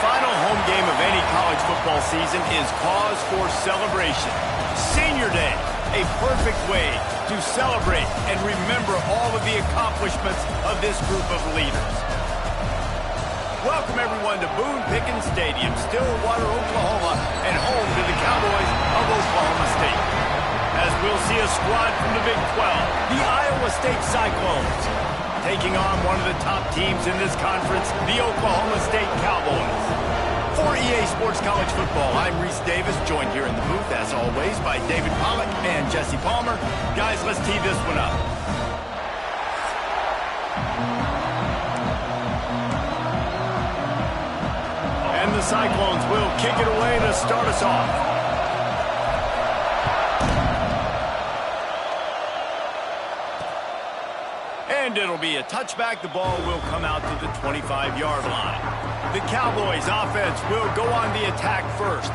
final home game of any college football season is cause for celebration. Senior Day, a perfect way to celebrate and remember all of the accomplishments of this group of leaders. Welcome everyone to Boone Pickens Stadium, Stillwater, Oklahoma, and home to the Cowboys of Oklahoma State. As we'll see a squad from the Big 12, the Iowa State Cyclones, taking on one of the top teams in this conference, the Oklahoma State Cowboys. For EA Sports College Football, I'm Reese Davis, joined here in the booth, as always, by David Pollack and Jesse Palmer. Guys, let's tee this one up. And the Cyclones will kick it away to start us off. And it'll be a touchback. The ball will come out to the 25-yard line. The Cowboys offense will go on the attack first.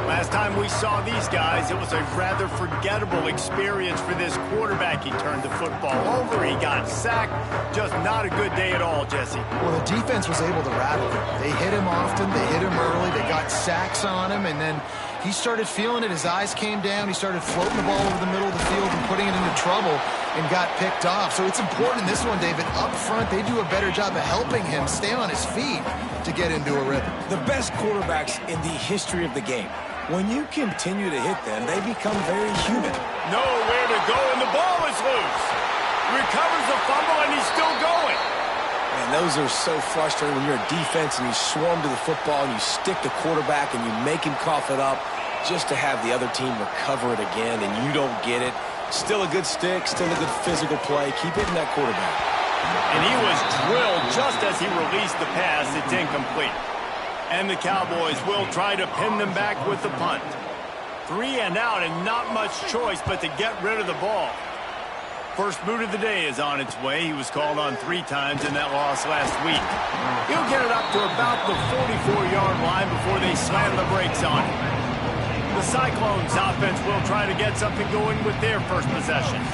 Last time we saw these guys, it was a rather forgettable experience for this quarterback. He turned the football over. He got sacked. Just not a good day at all, Jesse. Well, the defense was able to rattle him. They hit him often. They hit him early. They got sacks on him, and then he started feeling it. His eyes came down. He started floating the ball over the middle of the field and putting it into trouble and got picked off. So it's important in this one, David. Up front, they do a better job of helping him stay on his feet to get into a rhythm. The best quarterbacks in the history of the game, when you continue to hit them, they become very human. Nowhere to go, and the ball is loose. Recovers the fumble, and he's still going. And those are so frustrating when you're a defense and you swarm to the football and you stick the quarterback and you make him cough it up just to have the other team recover it again and you don't get it. Still a good stick, still a good physical play. Keep hitting that quarterback. And he was drilled just as he released the pass. It's incomplete. And the Cowboys will try to pin them back with the punt. 3 and out and not much choice but to get rid of the ball. First boot of the day is on its way. He was called on 3 times in that loss last week. He'll get it up to about the 44-yard line before they slam the brakes on him. The Cyclones offense will try to get something going with their first possession.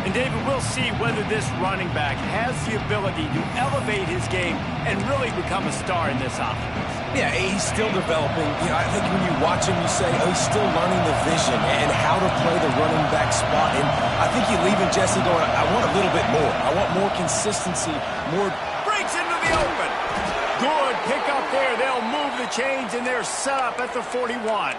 And David, we'll see whether this running back has the ability to elevate his game and really become a star in this offense. Yeah, he's still developing. You know, I think when you watch him, you say, oh, he's still learning the vision and how to play the running back spot. And I think you're leaving Jesse going, I want a little bit more. I want more consistency, more. Breaks into the open. Good pick up there. They'll move the chains, and they're set up at the 41.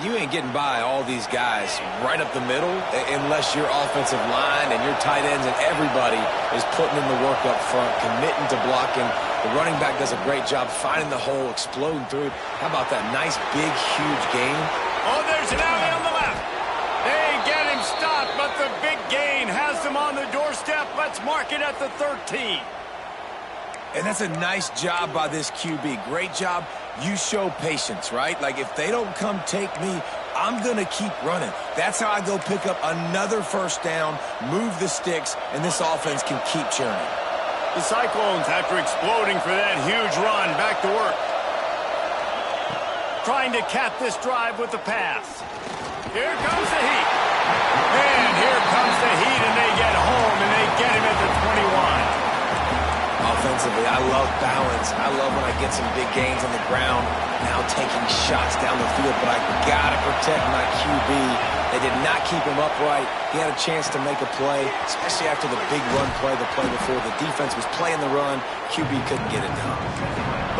You ain't getting by all these guys right up the middle unless your offensive line and your tight ends and everybody is putting in the work up front, committing to blocking. The running back does a great job finding the hole, exploding through it. How about that nice, big, huge gain? Oh, there's an alley on the left. They get him stopped, but the big gain has them on the doorstep. Let's mark it at the 13. And that's a nice job by this QB. Great job. You show patience, right? Like, if they don't come take me, I'm going to keep running. That's how I go pick up another first down, move the sticks, and this offense can keep churning. The Cyclones, after exploding for that huge run, back to work. Trying to cap this drive with the pass. Here comes the heat. And here comes the heat, and they get home, and they get him at the 21. Offensively, I love balance. I love when I get some big gains on the ground, now taking shots down the field, but I got to protect my QB. They did not keep him upright. He had a chance to make a play, especially after the big run play the play before. The defense was playing the run. QB couldn't get it done.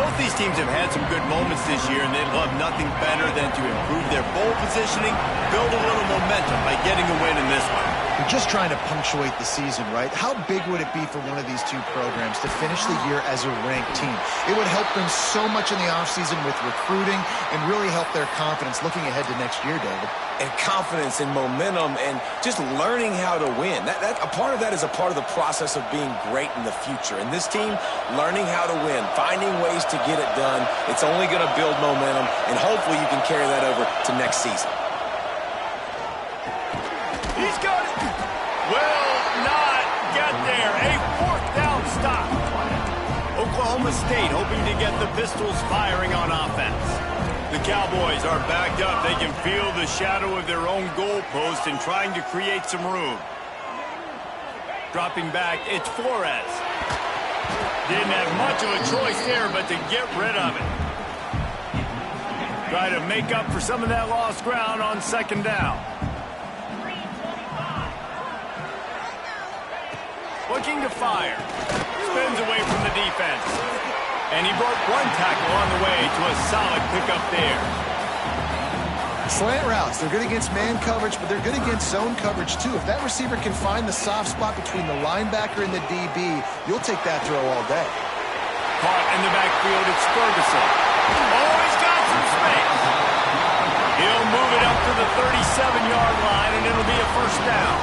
Both these teams have had some good moments this year, and they'd love nothing better than to improve their bowl positioning, build a little momentum by getting a win in this one. We're just trying to punctuate the season, right? How big would it be for one of these two programs to finish the year as a ranked team? It would help them so much in the offseason with recruiting and really help their confidence looking ahead to next year, David. And confidence and momentum and just learning how to win. A part of that is a part of the process of being great in the future. And this team, learning how to win, finding ways to get it done, it's only going to build momentum, and hopefully you can carry that over to next season. He's got it. Will not get there. A 4th down stop. Oklahoma State hoping to get the Pistols firing on offense. The Cowboys are backed up. They can feel the shadow of their own goalpost and trying to create some room. Dropping back, it's Flores. Didn't have much of a choice there but to get rid of it. Try to make up for some of that lost ground on second down. Looking to fire. Spins away from the defense. And he broke one tackle on the way to a solid pickup there. Slant routes, they're good against man coverage, but they're good against zone coverage too. If that receiver can find the soft spot between the linebacker and the DB, you'll take that throw all day. Caught in the backfield, it's Ferguson. Oh, he's got some space. He'll move it up to the 37-yard line, and it'll be a first down.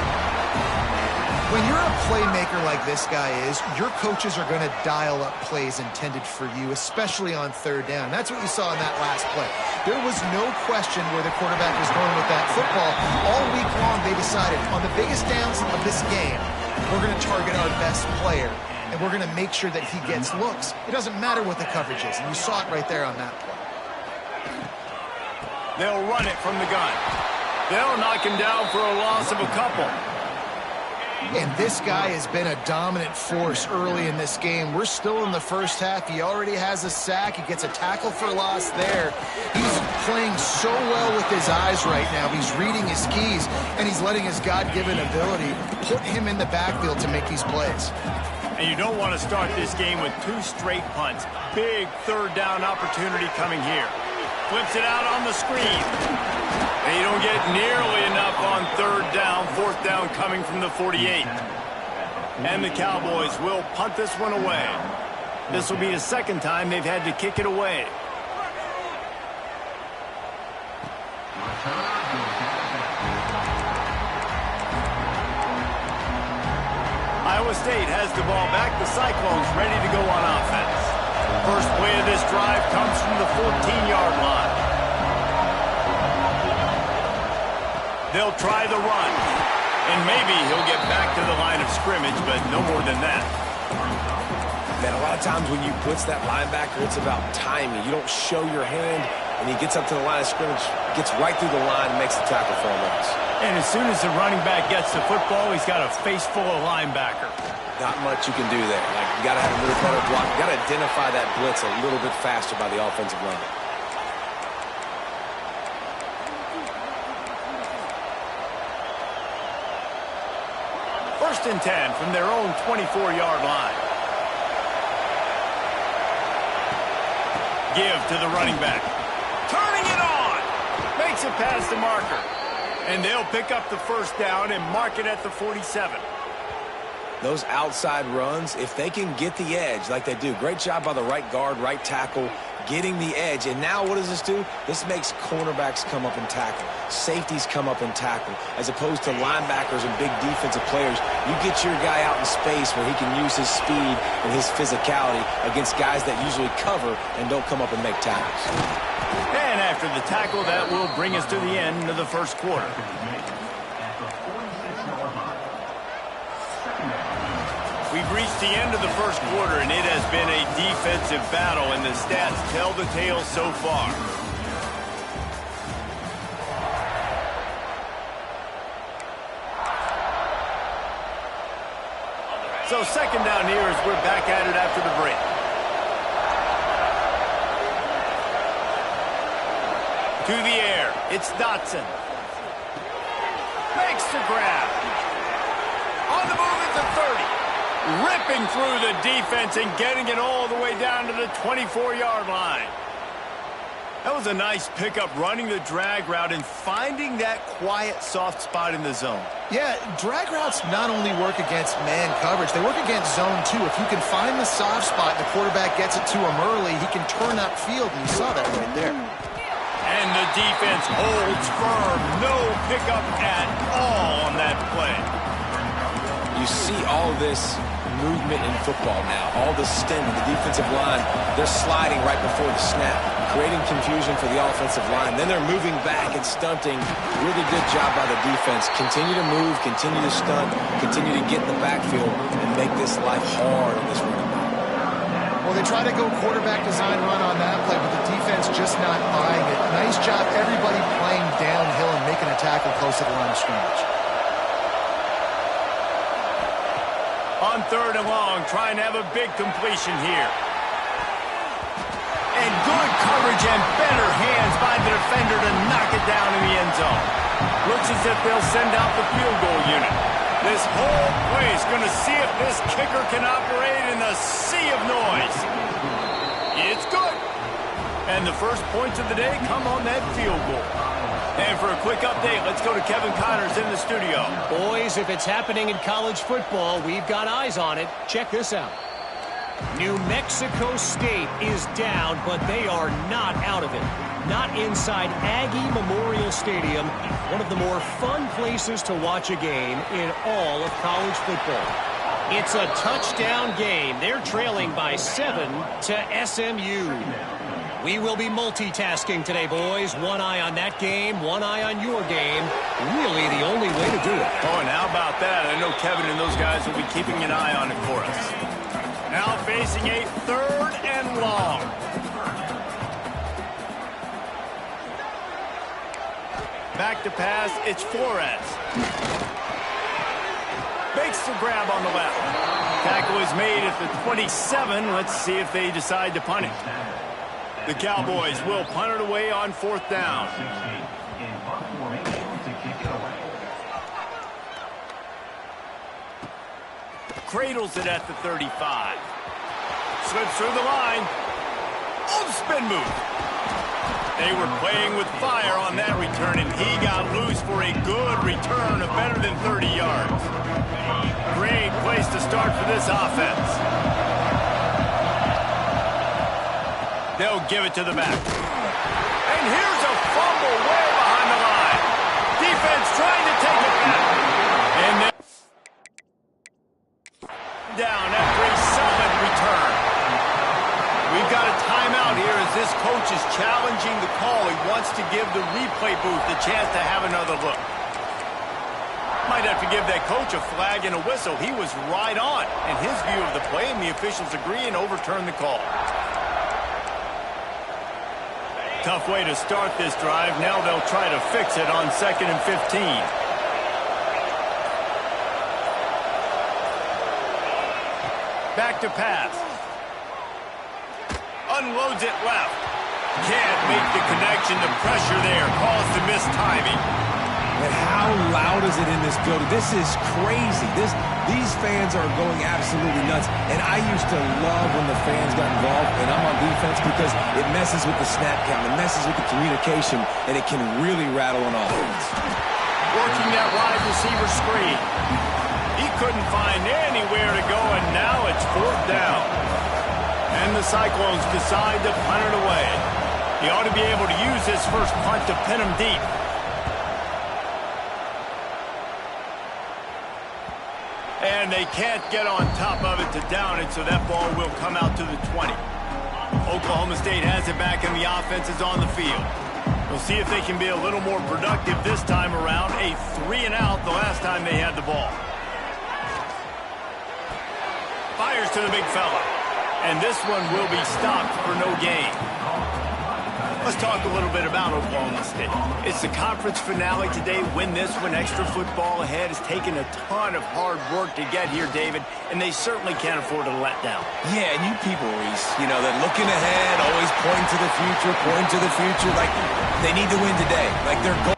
When you're a playmaker like this guy is, your coaches are going to dial up plays intended for you, especially on third down. That's what you saw in that last play. There was no question where the quarterback was going with that football. All week long, they decided on the biggest downs of this game, we're going to target our best player, and we're going to make sure that he gets looks. It doesn't matter what the coverage is, and you saw it right there on that play. They'll run it from the gun. They'll knock him down for a loss of a couple. And this guy has been a dominant force early in this game. We're still in the first half. He already has a sack. He gets a tackle for loss there. He's playing so well with his eyes right now. He's reading his keys, and he's letting his God-given ability put him in the backfield to make these plays. And you don't want to start this game with two straight punts. Big third down opportunity coming here. Flips it out on the screen. And you don't get nearly enough on third down. Fourth down coming from the 48. And the Cowboys will punt this one away. This will be the second time they've had to kick it away. Iowa State has the ball back. The Cyclones ready to go on offense. First play of this drive comes from the 14-yard line. They'll try the run. And maybe he'll get back to the line of scrimmage, but no more than that. Man, a lot of times when you blitz that linebacker, it's about timing. You don't show your hand, and he gets up to the line of scrimmage, gets right through the line, and makes the tackle for a loss. And as soon as the running back gets the football, he's got a face full of linebacker. Not much you can do there. Like, you got to have a little better block. You got to identify that blitz a little bit faster by the offensive line. First and 10 from their own 24-yard line. Give to the running back. Turning it on. Makes it past the marker. And they'll pick up the first down and mark it at the 47. Those outside runs, if they can get the edge like they do, great job by the right guard, right tackle, getting the edge. And now what does this do? This makes cornerbacks come up and tackle. Safeties come up and tackle. As opposed to linebackers and big defensive players, you get your guy out in space where he can use his speed and his physicality against guys that usually cover and don't come up and make tackles. And after the tackle, that will bring us to the end of the first quarter. We've reached the end of the first quarter, and it has been a defensive battle, and the stats tell the tale so far. So second down here as we're back at it after the break. To the air, it's Dotson. Makes the grab. On the move at the 30. Ripping through the defense and getting it all the way down to the 24-yard line. That was a nice pickup, running the drag route and finding that quiet, soft spot in the zone. Yeah, drag routes not only work against man coverage, they work against zone too. If you can find the soft spot and the quarterback gets it to him early, he can turn upfield, and you saw that right there. And the defense holds firm. No pickup at all on that play. You see all this movement in football now, all the stem in the defensive line. They're sliding right before the snap, creating confusion for the offensive line. Then they're moving back and stunting. Really good job by the defense. Continue to move, continue to stunt, continue to get in the backfield and make this life hard in this running back. Well, they try to go quarterback design run on that play, but the defense just not buying it. Nice job, everybody playing downhill and making a tackle close to the line of scrimmage. On 3rd and long, trying to have a big completion here. And good coverage and better hands by the defender to knock it down in the end zone. Looks as if they'll send out the field goal unit. This whole place going to see if this kicker can operate in the sea of noise. It's good. And the first points of the day come on that field goal. And for a quick update, let's go to Kevin Connors in the studio. Boys, if it's happening in college football, we've got eyes on it. Check this out. New Mexico State is down, but they are not out of it. Not inside Aggie Memorial Stadium, one of the more fun places to watch a game in all of college football. It's a touchdown game. They're trailing by 7 to SMU. We will be multitasking today, boys. One eye on that game, one eye on your game. Really the only way to do it. Oh, and how about that? I know Kevin and those guys will be keeping an eye on it for us. Now facing a 3rd and long. Back to pass, it's Flores. Makes the grab on the left. Tackle is made at the 27. Let's see if they decide to punt it. The Cowboys will punt it away on 4th down. Cradles it at the 35. Slips through the line. Oh, spin move. They were playing with fire on that return, and he got loose for a good return of better than 30 yards. Great place to start for this offense. They'll give it to the back. And here's a fumble way behind the line. Defense trying to take it back. And then down after a solid return. We've got a timeout here as this coach is challenging the call. He wants to give the replay booth the chance to have another look. Might have to give that coach a flag and a whistle. He was right on in his view of the play, and the officials agree and overturn the call. Tough way to start this drive. Now they'll try to fix it on 2nd and 15. Back to pass. Unloads it left. Can't make the connection. The pressure there caused the missed timing. And how loud is it in this building? This is crazy. These fans are going absolutely nuts. And I used to love when the fans got involved, and I'm on defense, because it messes with the snap count, it messes with the communication, and it can really rattle an offense. Working that wide receiver screen. He couldn't find anywhere to go, and now it's 4th down. And the Cyclones decide to punt it away. He ought to be able to use his first punt to pin him deep. And they can't get on top of it to down it, so that ball will come out to the 20. Oklahoma State has it back, and the offense is on the field. We'll see if they can be a little more productive this time around. A 3 and out the last time they had the ball. Fires to the big fella. And this one will be stopped for no gain. Let's talk a little bit about Oklahoma State. It's the conference finale today. Win this one. Extra football ahead. Has taken a ton of hard work to get here, David, and they certainly can't afford to let down. Yeah, and you people, Reese, you know, they're looking ahead, always pointing to the future, like they need to win today. Like they're going.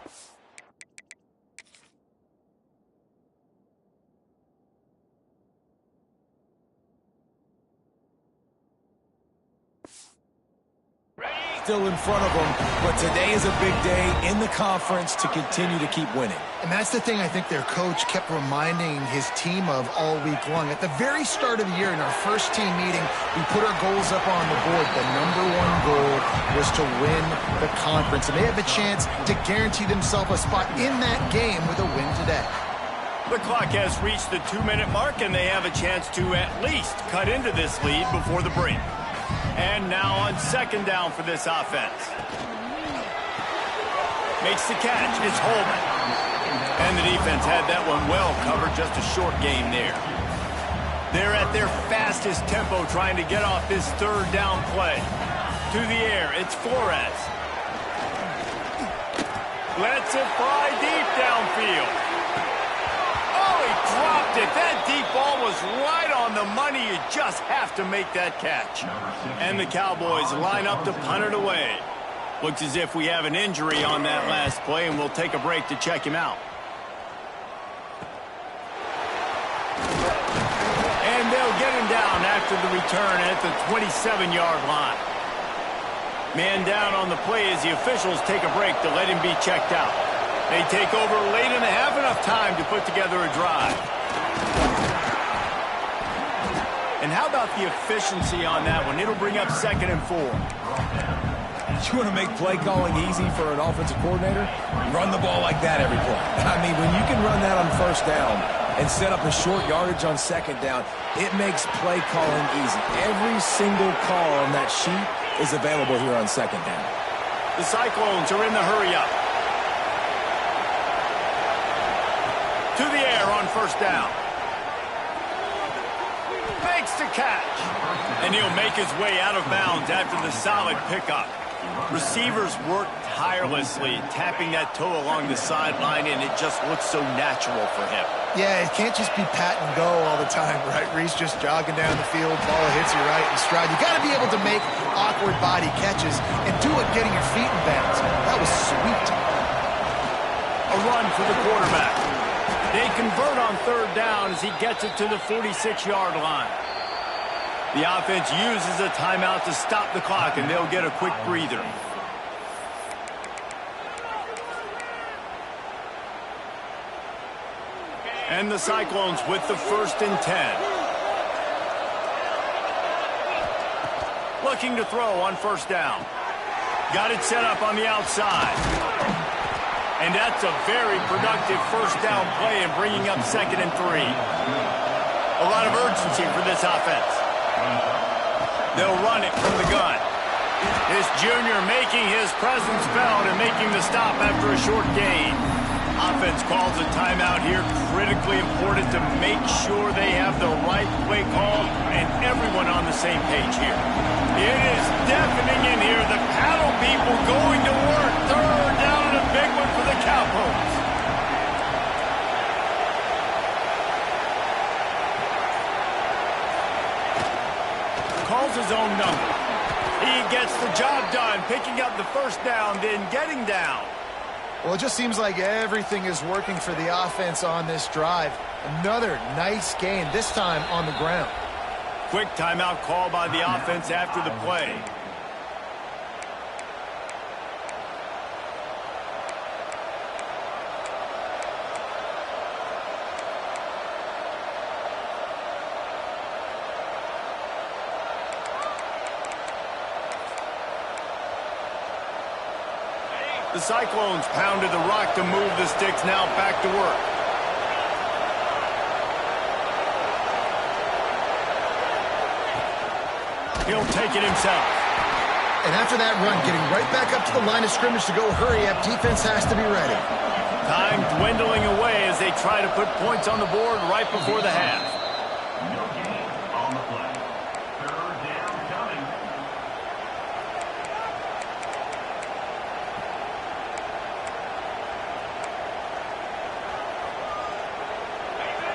Still in front of them, but today is a big day in the conference to continue to keep winning. And that's the thing I think their coach kept reminding his team of all week long. At the very start of the year, in our first team meeting, we put our goals up on the board. The #1 goal was to win the conference, and they have a chance to guarantee themselves a spot in that game with a win today. The clock has reached the 2-minute mark, and they have a chance to at least cut into this lead before the break. And now on 2nd down for this offense. Makes the catch. It's Holman. And the defense had that one well covered. Just a short game there. They're at their fastest tempo trying to get off this 3rd down play. To the air. It's Flores. Lets it fly deep downfield. Oh, he dropped it. That deep ball was right on the money. You just have to make that catch. And the Cowboys line up to punt it away. Looks as if we have an injury on that last play, and we'll take a break to check him out. And they'll get him down after the return at the 27-yard line. Man down on the play as the officials take a break to let him be checked out. They take over late and have enough time to put together a drive. And how about the efficiency on that one? It'll bring up 2nd and 4. You want to make play calling easy for an offensive coordinator? Run the ball like that every play. I mean, when you can run that on 1st down and set up a short yardage on 2nd down, it makes play calling easy. Every single call on that sheet is available here on 2nd down. The Cyclones are in the hurry-up. To the air on 1st down. Makes the catch. And he'll make his way out of bounds after the solid pickup. Receivers work tirelessly, tapping that toe along the sideline, and it just looks so natural for him. Yeah, it can't just be pat and go all the time, right? Reese just jogging down the field, ball hits you right in stride. You got to be able to make awkward body catches and do it getting your feet in bounds. That was sweet. A run for the quarterback. They convert on 3rd down as he gets it to the 46-yard line. The offense uses a timeout to stop the clock, and they'll get a quick breather. And the Cyclones with the 1st and 10. Looking to throw on 1st down. Got it set up on the outside. And that's a very productive 1st down play and bringing up 2nd and 3. A lot of urgency for this offense. They'll run it from the gun. This junior making his presence felt and making the stop after a short gain. Offense calls a timeout here. Critically important to make sure they have the right play call and everyone on the same page here. It is deafening in here. The paddle people going to work. 3rd down and a big one for the Cowboys. Calls his own number. He gets the job done, picking up the 1st down, then getting down. Well, it just seems like everything is working for the offense on this drive. Another nice gain, this time on the ground. Quick timeout call by the offense after the play. The Cyclones pounded the rock to move the sticks, now back to work. He'll take it himself. And after that run, getting right back up to the line of scrimmage to go hurry up, defense has to be ready. Time dwindling away as they try to put points on the board right before the half.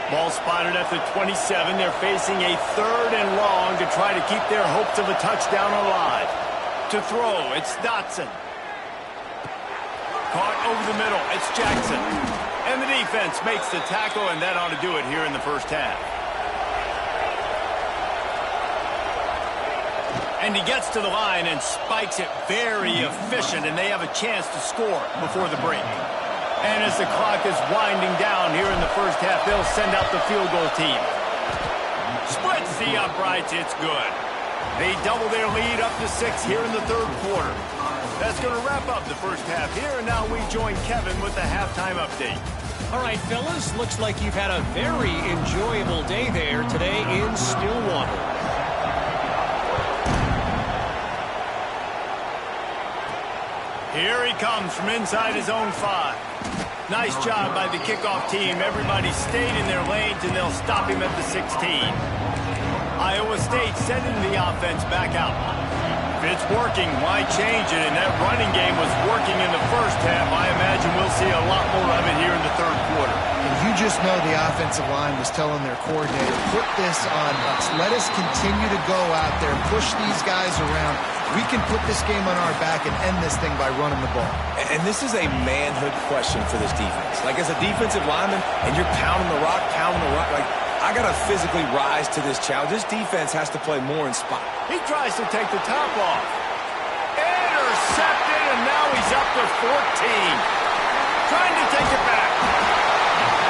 Ball spotted at the 27. They're facing a 3rd and long to try to keep their hopes of a touchdown alive. To throw, it's Dotson. Caught over the middle, it's Jackson. And the defense makes the tackle, and that ought to do it here in the 1st half. And he gets to the line and spikes it very efficient, and they have a chance to score before the break. And as the clock is winding down here in the 1st half, they'll send out the field goal team. Splits the uprights, it's good. They double their lead up to 6 here in the 3rd quarter. That's going to wrap up the 1st half here, and now we join Kevin with the halftime update. All right, fellas, looks like you've had a very enjoyable day there today in Stillwater. Here he comes from inside his own 5. Nice job by the kickoff team. Everybody stayed in their lanes, and they'll stop him at the 16. Iowa State sending the offense back out. If it's working, why change it? And that running game was working in the 1st half. I imagine we'll see a lot more of it here in the 3rd quarter. And you just know the offensive line was telling their coordinator, put this on us. Let us continue to go out there, push these guys around. We can put this game on our back and end this thing by running the ball. And this is a manhood question for this defense. Like, as a defensive lineman, and you're pounding the rock, like, I got to physically rise to this challenge. This defense has to play more in spot. He tries to take the top off. Intercepted, and now he's up to 14. Trying to take it back.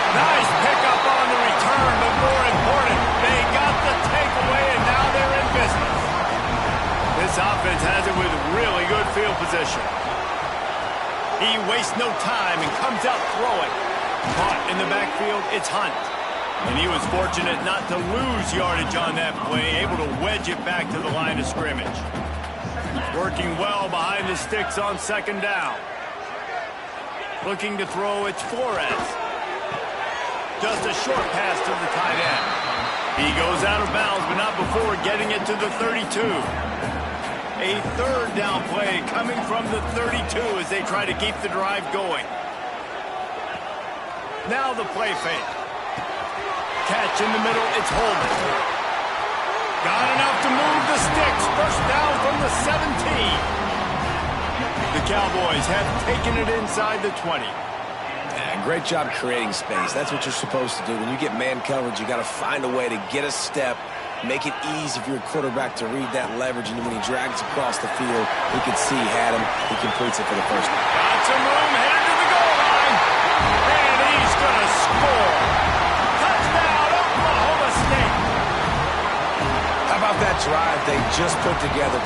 Nice pickup on the return, but more important, they got the takeaway, and now they're in business. This offense has it with really good field position. He wastes no time and comes out throwing. Caught in the backfield, it's Hunt. And he was fortunate not to lose yardage on that play, able to wedge it back to the line of scrimmage. Working well behind the sticks on second down. Looking to throw, it's Flores. Just a short pass to the tight end. He goes out of bounds, but not before getting it to the 32. A third down play coming from the 32 as they try to keep the drive going. Now the play fake. Catch in the middle, it's Holman. Got enough to move the sticks. First down from the 17. The Cowboys have taken it inside the 20. Yeah, great job creating space. That's what you're supposed to do. When you get man coverage, you got to find a way to get a step, make it easy for your quarterback to read that leverage, and when he drags across the field, he can see he had him. He completes it for the first time. Got some room, headed to the goal line, and he's going to score. Touchdown, Oklahoma State. How about that drive they just put together?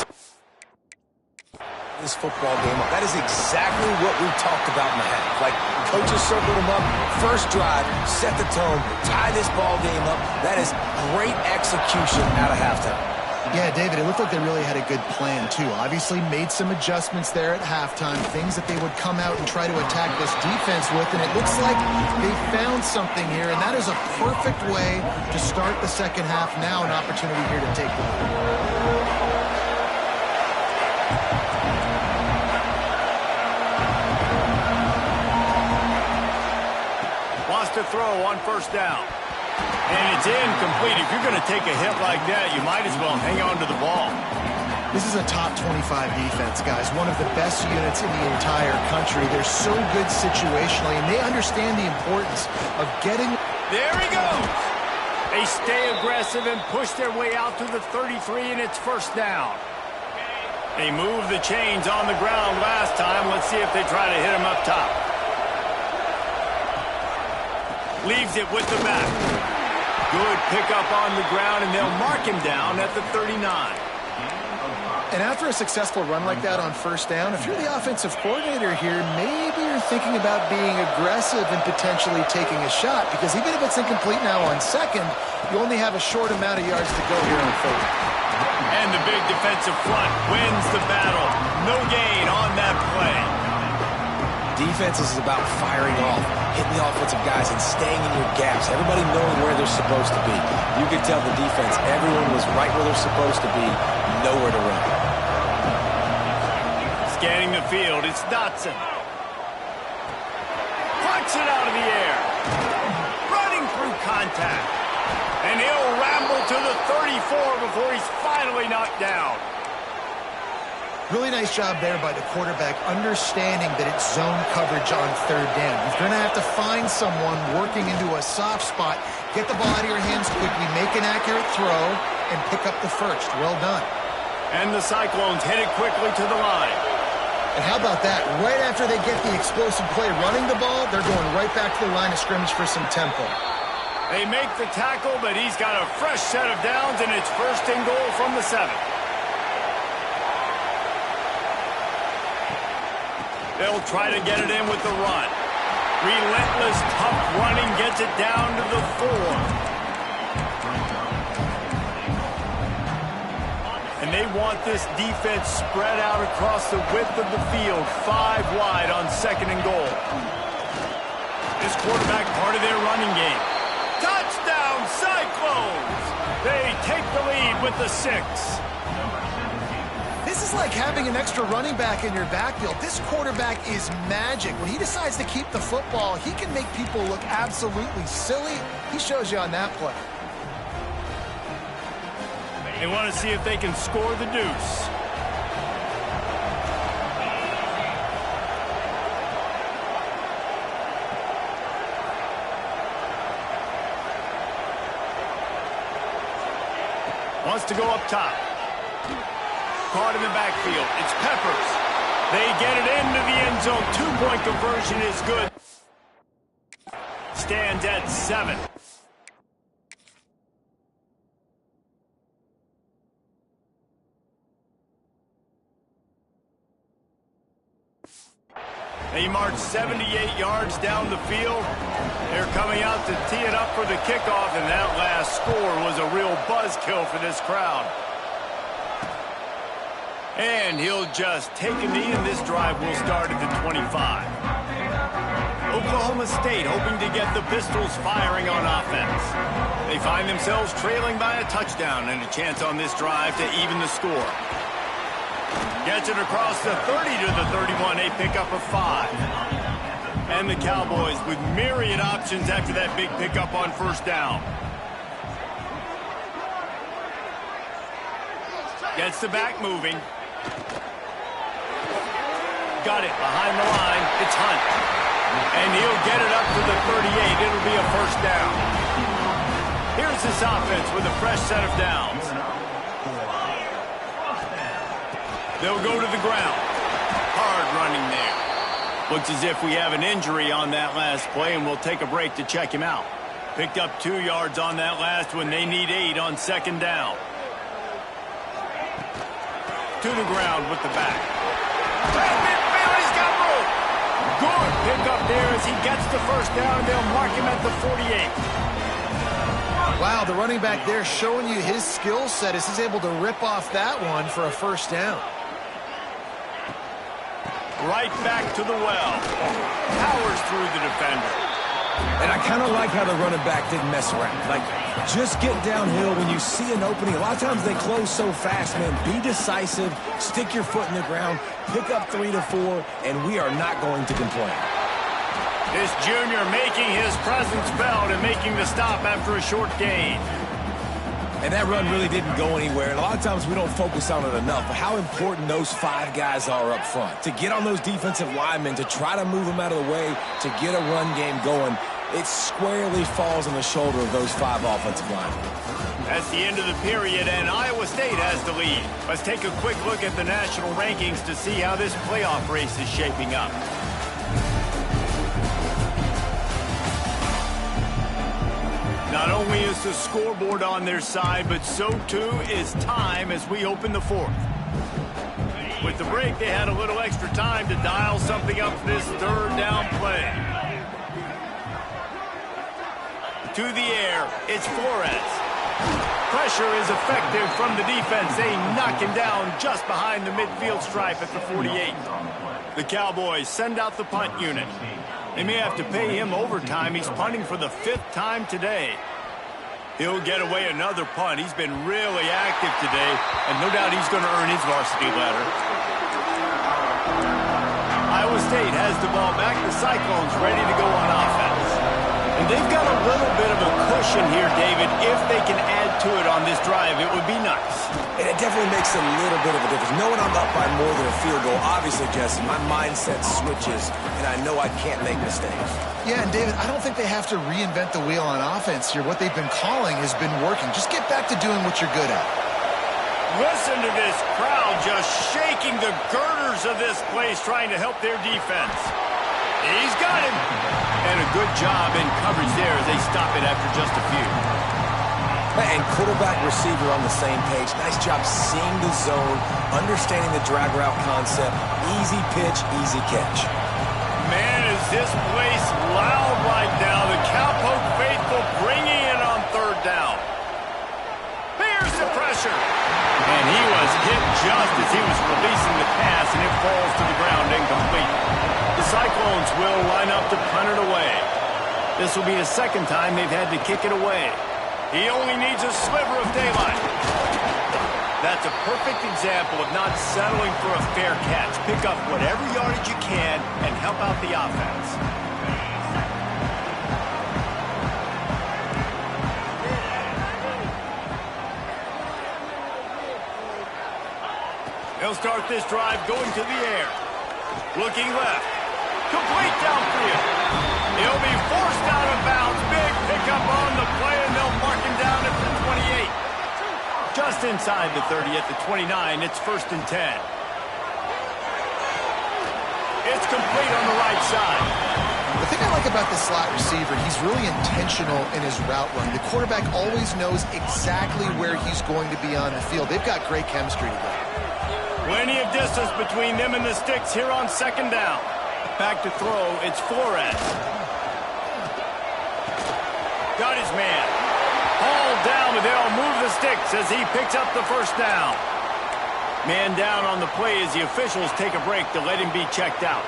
This football game up. That is exactly what we talked about in the half. Like, coaches circled them up. First drive, set the tone, tie this ball game up. That is great execution out of halftime. Yeah, David, it looked like they really had a good plan, too. Obviously made some adjustments there at halftime, things that they would come out and try to attack this defense with, and it looks like they found something here, and that is a perfect way to start the second half. Now an opportunity here to take the lead. To throw on first down. And it's incomplete. If you're going to take a hit like that, you might as well hang on to the ball. This is a top 25 defense, guys. One of the best units in the entire country. They're so good situationally, and they understand the importance of getting... There he goes. They stay aggressive and push their way out to the 33, and it's first down. They moved the chains on the ground last time. Let's see if they try to hit him up top. Leaves it with the back. Good pickup on the ground, and they'll mark him down at the 39. And after a successful run like that on first down, if you're the offensive coordinator here, maybe you're thinking about being aggressive and potentially taking a shot, because even if it's incomplete now on second, you only have a short amount of yards to go here on third. And the big defensive front wins the battle. No gain on that play. Defense is about firing off, hitting the offensive guys, and staying in your gaps. Everybody knowing where they're supposed to be. You could tell the defense, everyone was right where they're supposed to be, nowhere to run. Scanning the field, it's Dotson. Punch it out of the air. Running through contact. And he'll ramble to the 34 before he's finally knocked down. Really nice job there by the quarterback, understanding that it's zone coverage on third down. You're going to have to find someone working into a soft spot, get the ball out of your hands quickly, make an accurate throw, and pick up the first. Well done. And the Cyclones hit it quickly to the line. And how about that? Right after they get the explosive play running the ball, they're going right back to the line of scrimmage for some tempo. They make the tackle, but he's got a fresh set of downs, and it's first and goal from the 7. They'll try to get it in with the run. Relentless, tough running gets it down to the 4. And they want this defense spread out across the width of the field, 5 wide on second and goal. This quarterback part of their running game. Touchdown, Cyclones! They take the lead with the 6. This is It's like having an extra running back in your backfield. This quarterback is magic. When he decides to keep the football, he can make people look absolutely silly. He shows you on that play. They want to see if they can score the deuce. Wants to go up top. Caught in the backfield. It's Peppers. They get it into the end zone. Two-point conversion is good. Stands at 7. They march 78 yards down the field. They're coming out to tee it up for the kickoff, and that last score was a real buzzkill for this crowd. And he'll just take a knee, and this drive will start at the 25. Oklahoma State hoping to get the Pistols firing on offense. They find themselves trailing by a touchdown and a chance on this drive to even the score. Gets it across the 30 to the 31, a pickup of 5. And the Cowboys with myriad options after that big pickup on first down. Gets the back moving. Got it behind the line. It's Hunt. And he'll get it up to the 38. It'll be a first down. Here's this offense with a fresh set of downs. They'll go to the ground. Hard running there. Looks as if we have an injury on that last play, and we'll take a break to check him out. Picked up 2 yards on that last one. They need 8 on second down. To the ground with the back. He's got room. Good pick up there as he gets the first down, and they'll mark him at the 48. Wow, the running back there showing you his skill set as he's able to rip off that one for a first down. Right back to the well. Powers through the defender. And I kind of like how the running back didn't mess around. Like, just get downhill when you see an opening. A lot of times they close so fast, man. Be decisive, stick your foot in the ground, pick up 3 to 4, and we are not going to complain. This junior making his presence felt and making the stop after a short gain. And that run really didn't go anywhere. And a lot of times we don't focus on it enough, but how important those 5 guys are up front. To get on those defensive linemen, to try to move them out of the way, to get a run game going, it squarely falls on the shoulder of those 5 offensive linemen. That's the end of the period, and Iowa State has the lead. Let's take a quick look at the national rankings to see how this playoff race is shaping up. Not only is the scoreboard on their side, but so too is time as we open the 4th. With the break, they had a little extra time to dial something up for this third down play. To the air, it's Flores. Pressure is effective from the defense. They knock him down just behind the midfield stripe at the 48. The Cowboys send out the punt unit. They may have to pay him overtime. He's punting for the 5th time today. He'll get away another punt. He's been really active today, and no doubt he's going to earn his varsity letter. Iowa State has the ball back. The Cyclones ready to go on offense. And they've got a little bit of a cushion here, David. If they can add to it on this drive, it would be nice. And it definitely makes a little bit of a difference. Knowing I'm up by more than a field goal, obviously, Jesse, my mindset switches, and I know I can't make mistakes. Yeah, and David, I don't think they have to reinvent the wheel on offense here. What they've been calling has been working. Just get back to doing what you're good at. Listen to this crowd just shaking the girders of this place, trying to help their defense. He's got him. And a good job in coverage there as they stop it after just a few. And quarterback receiver on the same page. Nice job seeing the zone, understanding the drag route concept. Easy pitch, easy catch. Man, is this place loud right now. The Cowpoke faithful bringing it on third down. Here's the pressure. And he was hit just as he was releasing the pass, and it falls to the ground incomplete. The Cyclones will line up to punt it away. This will be the 2nd time they've had to kick it away. He only needs a sliver of daylight. That's a perfect example of not settling for a fair catch. Pick up whatever yardage you can and help out the offense. He'll start this drive going to the air. Looking left. Complete downfield. He'll be forced out of bounds. Big pickup on the play, and they'll mark him down at the 28. Just inside the 30 at the 29. It's 1st and 10. It's complete on the right side. The thing I like about the slot receiver, he's really intentional in his route run. The quarterback always knows exactly where he's going to be on the field. They've got great chemistry together. Plenty of distance between them and the sticks here on 2nd down. Back to throw, it's Flores. Got his man. Hauled down, but they'll move the sticks as he picks up the 1st down. Man down on the play as the officials take a break to let him be checked out.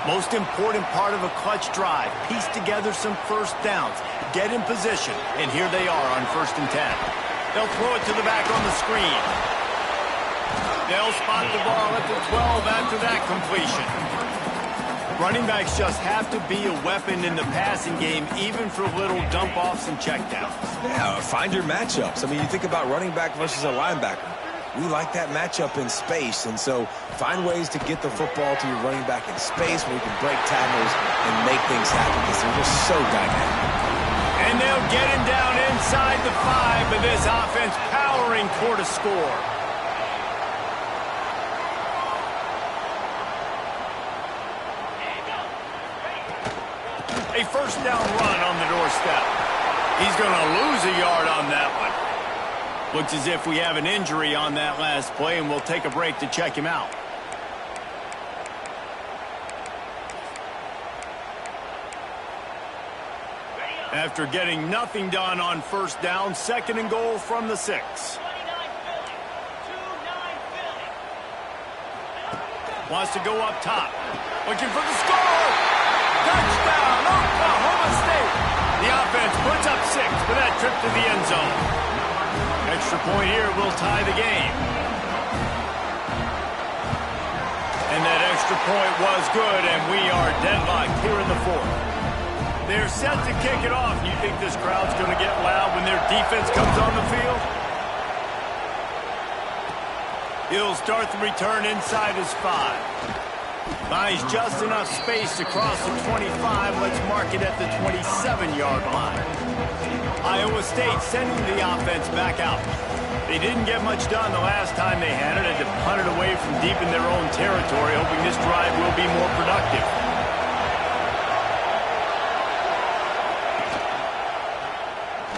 Most important part of a clutch drive. Piece together some 1st downs. Get in position, and here they are on 1st and 10. They'll throw it to the back on the screen. They'll spot the ball at the 12 after that completion. Running backs just have to be a weapon in the passing game, even for little dump-offs and checkdowns. Yeah, find your matchups. I mean, you think about running back versus a linebacker. We like that matchup in space, and so find ways to get the football to your running back in space where you can break tackles and make things happen because they're just so dynamic. And they'll get him down inside the 5, but this offense powering toward a score. A 1st down run on the doorstep. He's going to lose a yard on that one. Looks as if we have an injury on that last play, and we'll take a break to check him out. After getting nothing done on 1st down, 2nd and goal from the 6. Wants to go up top. Looking for the score! Touchdown, Oklahoma State! The offense puts up 6 for that trip to the end zone. Extra point here will tie the game. And that extra point was good, and we are deadlocked here in the 4th. They're set to kick it off. You think this crowd's going to get loud when their defense comes on the field? He'll start the return inside his 5. Buys just enough space to cross the 25. Let's mark it at the 27-yard line. Iowa State sending the offense back out. They didn't get much done the last time they had it. Had to punt it away from deep in their own territory, hoping this drive will be more productive.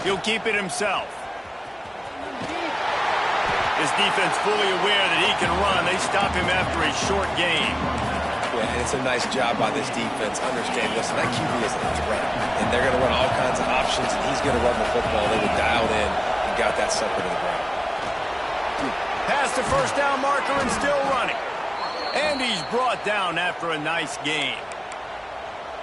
He'll keep it himself. His defense fully aware that he can run. They stop him after a short game. Yeah, and it's a nice job by this defense. Understand, listen, that QB is a threat. And they're going to run all kinds of options, and he's going to run the football. They were dialed in and got that sucker to the ground. Past the 1st down marker and still running. And he's brought down after a nice game.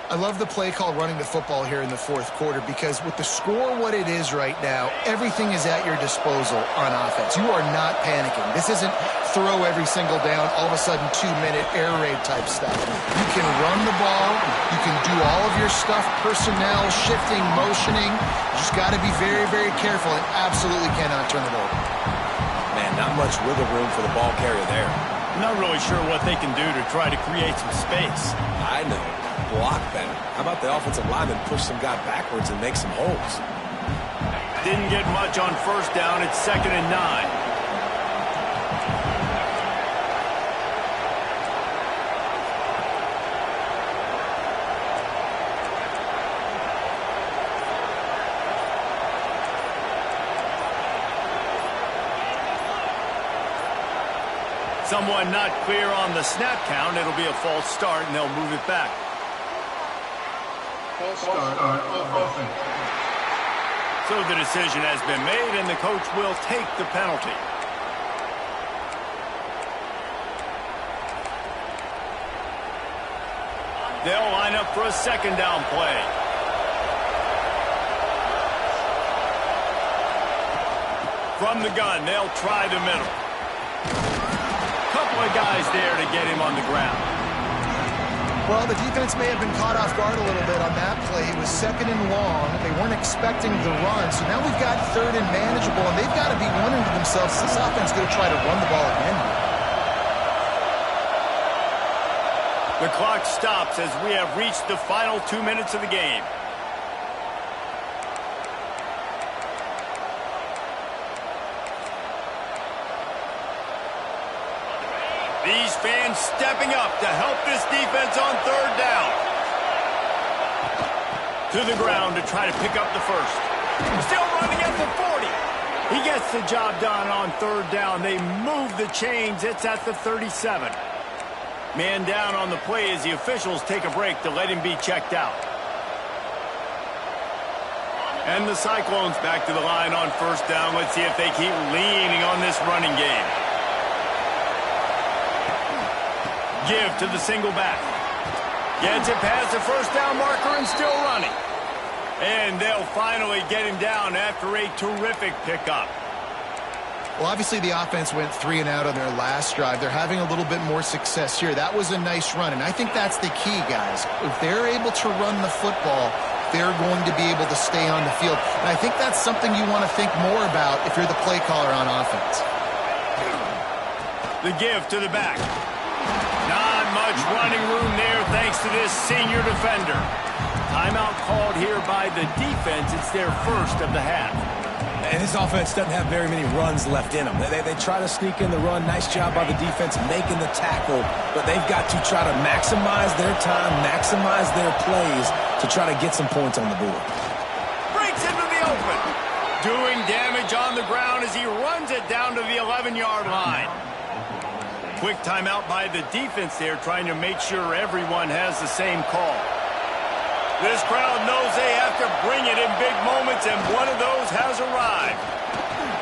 I love the play call running the football here in the 4th quarter because with the score what it is right now, everything is at your disposal on offense. You are not panicking. This isn't throw every single down, all of a sudden 2-minute air raid type stuff. You can run the ball. You can do all of your stuff, personnel, shifting, motioning. You just got to be very, very careful and absolutely cannot turn it over. Man, not much wiggle room for the ball carrier there. I'm not really sure what they can do to try to create some space. I know. Block better. How about the offensive lineman push some guy backwards and make some holes? Didn't get much on 1st down. It's 2nd and 9. Someone not clear on the snap count. It'll be a false start, and they'll move it back. So the decision has been made, and the coach will take the penalty. They'll line up for a 2nd down play. From the gun, they'll try the middle. couple of guys there to get him on the ground. Well, the defense may have been caught off guard a little bit on that play. It was 2nd and long. They weren't expecting the run. So now we've got 3rd and manageable, and they've got to be wondering to themselves, is this offense going to try to run the ball again? The clock stops as we have reached the final 2 minutes of the game. These fans stepping up to help this defense on 3rd down. To the ground to try to pick up the first. Still running at the 40. He gets the job done on 3rd down. They move the chains. It's at the 37. Man down on the play as the officials take a break to let him be checked out. And the Cyclones back to the line on 1st down. Let's see if they keep leaning on this running game. Give to the single back. Gets it past the 1st down marker and still running. And they'll finally get him down after a terrific pickup. Well, obviously the offense went 3 and out on their last drive. They're having a little bit more success here. That was a nice run, and I think that's the key, guys. If they're able to run the football, they're going to be able to stay on the field. And I think that's something you want to think more about if you're the play caller on offense. The give to the back. Not much running room there thanks to this senior defender. Timeout called here by the defense. It's their first of the half. And this offense doesn't have very many runs left in them. They try to sneak in the run. Nice job by the defense making the tackle. But they've got to try to maximize their time, maximize their plays to try to get some points on the board. Breaks into the open. Doing damage on the ground as he runs it down to the 11-yard line. Quick timeout by the defense there, trying to make sure everyone has the same call. This crowd knows they have to bring it in big moments, and one of those has arrived.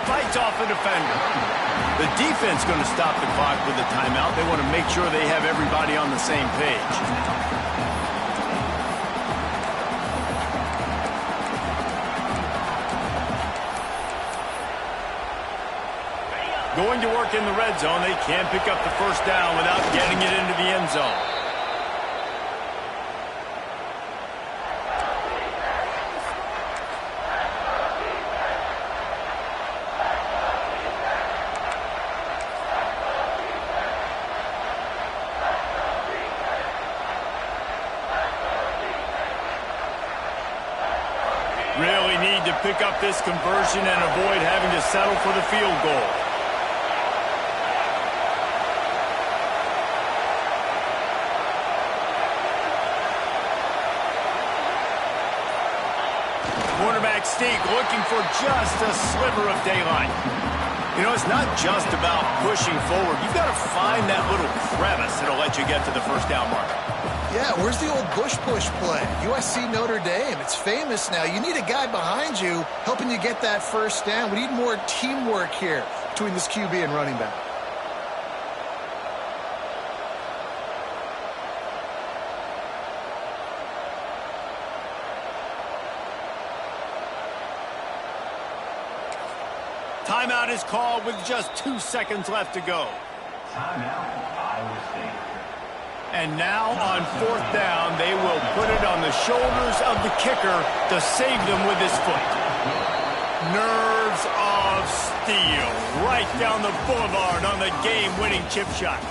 Fights off a defender. The defense going to stop the clock with a timeout. They want to make sure they have everybody on the same page. Going to work in the red zone. They can't pick up the 1st down without getting it into the end zone. Really need to pick up this conversion and avoid having to settle for the field goal. Cornerback Sneak looking for just a sliver of daylight. You know, it's not just about pushing forward. You've got to find that little crevice that'll let you get to the 1st down mark. Yeah, where's the old push play? USC Notre Dame. It's famous now. You need a guy behind you helping you get that 1st down. We need more teamwork here between this QB and running back. Timeout is called with just 2 seconds left to go. Timeout, Iowa State. And now on 4th down, they will put it on the shoulders of the kicker to save them with his foot. Nerves of steel right down the boulevard on the game-winning chip shot.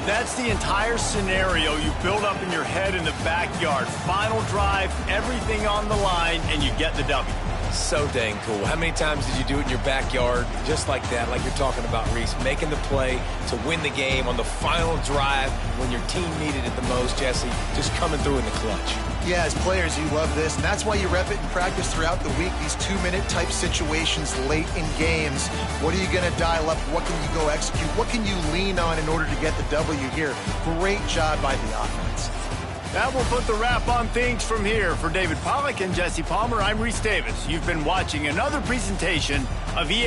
That's the entire scenario you build up in your head in the backyard. Final drive, everything on the line, and you get the W. So dang cool. How many times did you do it in your backyard just like that, like you're talking about, Reese, making the play to win the game on the final drive when your team needed it the most, Jesse, just coming through in the clutch. Yeah, as players, you love this, and that's why you rep it in practice throughout the week, these 2-minute type situations late in games. What are you going to dial up? What can you go execute? What can you lean on in order to get the W here? Great job by the offense. That will put the wrap on things from here. For David Pollack and Jesse Palmer, I'm Reese Davis. You've been watching another presentation of EA